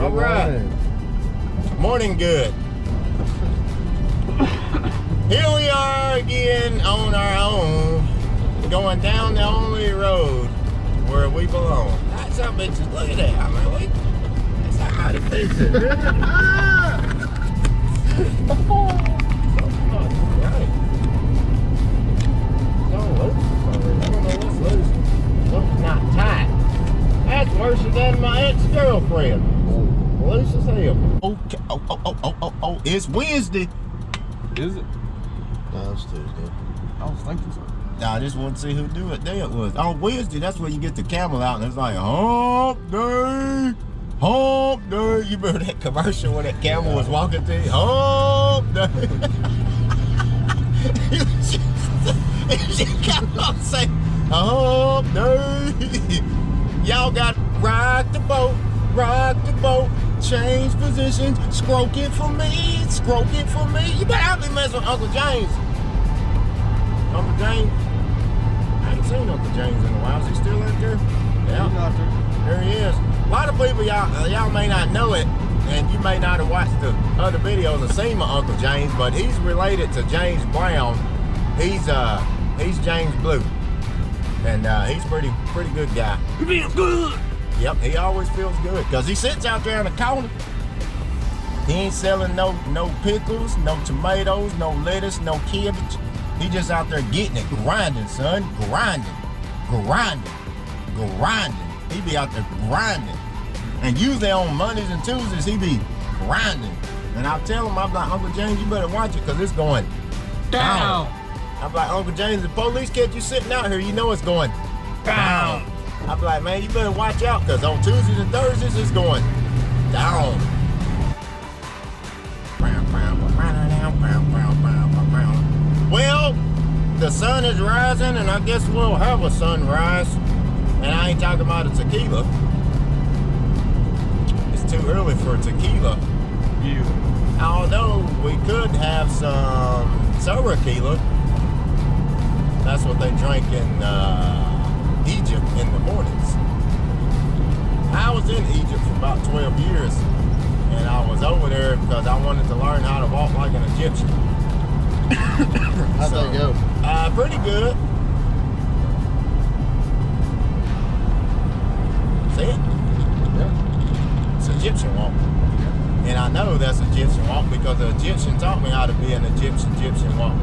All right. Morning good. Here we are again on our own, going down the only road where we belong. That's how bitches, look at that. I mean, that's how it fits it. Right. Don't loose. I don't know what's loose. Something's not tight. That's worse than my ex-girlfriend. Loose as hell. Okay. Oh. It's Wednesday. Is it? No, it's Tuesday. I was thinking so. Nah, I just want to see who do it. Day it was. On Wednesday, that's when you get the camel out and it's like, hump day. Hump day. You remember that commercial when that camel was walking to you? Hump day. She kept on saying, hump day. Y'all got to rock the boat, change positions, stroke it for me. You better not be messing with Uncle James. Uncle James? I ain't seen Uncle James in a while. Is he still out there? Yeah. He's out there. There he is. A lot of people, y'all may not know it, and you may not have watched the other videos and seen my Uncle James, but he's related to James Brown. He's James Blue. And he's pretty good guy. You feel good? Yep, he always feels good because he sits out there in the corner. He ain't selling no pickles, no tomatoes, no lettuce, no cabbage. He just out there getting it, grinding, son, grinding. He be out there grinding. And usually on Mondays and Tuesdays, he be grinding. And I'll tell him, I'm like, Uncle James, you better watch it because it's going down. I'm like, Uncle James, the police catch you sitting out here, you know it's going down. I'm like, man, you better watch out because on Tuesdays and Thursdays, it's going down. Well, the sun is rising, and I guess we'll have a sunrise. And I ain't talking about a tequila. It's too early for tequila. Yeah. Although we could have some Soraquila. That's what they drink in Egypt in the mornings. I was in Egypt for about 12 years, and I was over there because I wanted to learn how to walk like an Egyptian. How'd that go? Pretty good. See it? Yeah. It's Egyptian walk. And I know that's Egyptian walk because the Egyptian taught me how to be an Egyptian walk.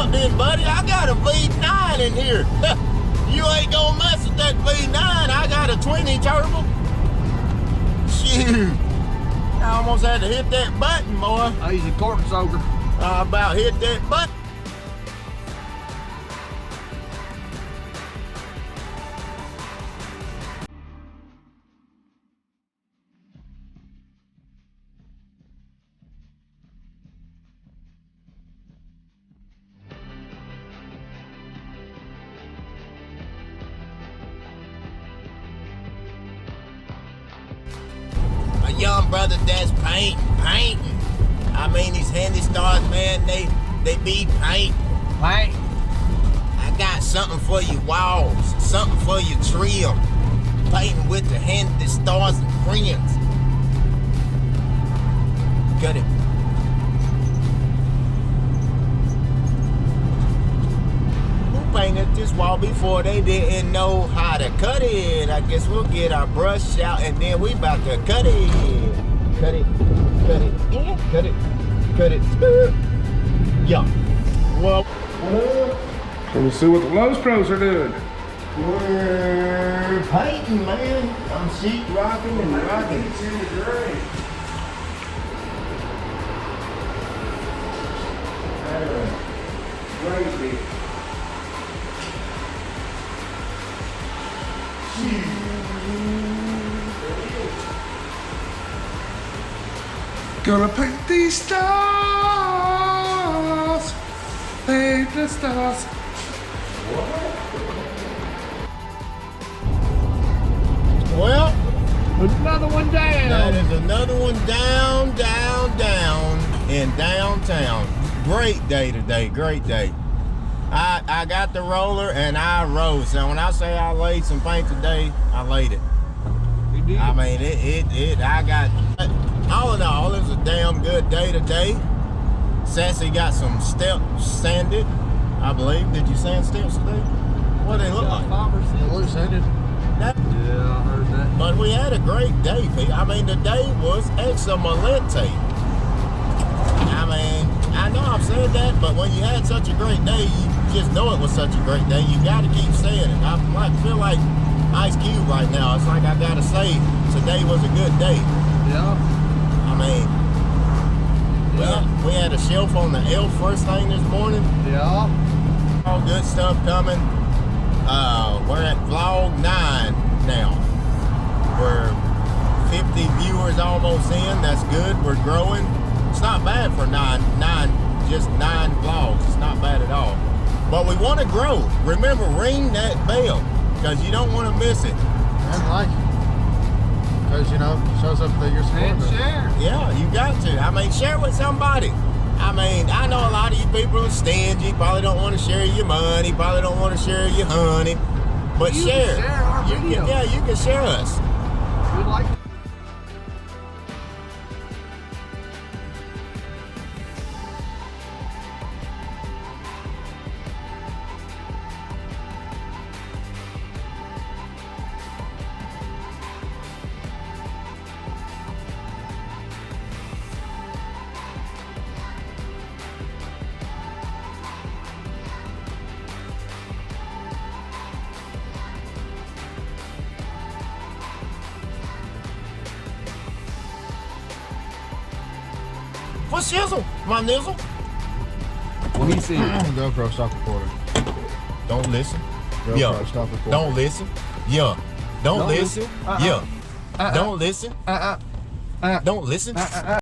Then, buddy, I got a V9 in here. You ain't gonna mess with that V9. I got a 20 turbo. Shoot. I almost had to hit that button, boy. I use a cork soaker. I about hit that button. Young brother that's painting. I mean, these handy stars, man, they be painting. Paint. I got something for your walls, something for your trim. Painting with the handy stars and friends. Cut it. Who painted this wall before they didn't know how to cut it? I guess we'll get our brush out and then we about to cut it. Cut it. Yeah. Well, So we'll see what the Lowe's pros are doing. we're painting, man. I'm sheet rocking and rocking. Great. Gonna paint these stars. estas. Well, Another one down. that is another one down in downtown. Great day today, great day. I got the roller and I rode. So when I say I laid some paint today, I laid it. You did. I mean, I got, all in all, it was a damn good day today. Sassy got some steps sanded, I believe. Did you sand steps today? What do they look like? 5 or 6. Loose handed. That, Yeah, I heard that. but we had a great day, Pete. I mean, the day was excellent. I mean, I know I've said that, but when you had such a great day, you just know it was such a great day. You got to keep saying it. I feel like Ice Cube right now. It's like I got to say today was a good day. Yeah. I mean, we had a shelf on the L first thing this morning. Yeah. All good stuff coming. We're at vlog 9 now. We're 50 viewers almost in. That's good. We're growing. It's not bad for just 9 vlogs. It's not bad at all. But we want to grow. Remember, ring that bell because you don't want to miss it. And like it. Because, you know, shows up that you're And supporting. share. Yeah, you got to. I mean, share with somebody. I mean, I know a lot of you people are stingy. Probably don't want to share your money. Probably don't want to share your honey. But You can share. share our You can- video. yeah, you can share us. We like For shizzle, my nizzle. what he said. GoPro, stop recording. Don't listen. GoPro, Yeah. stop recording. Don't listen. Yeah. Don't Don't listen. listen. Yeah. Don't listen. Don't listen.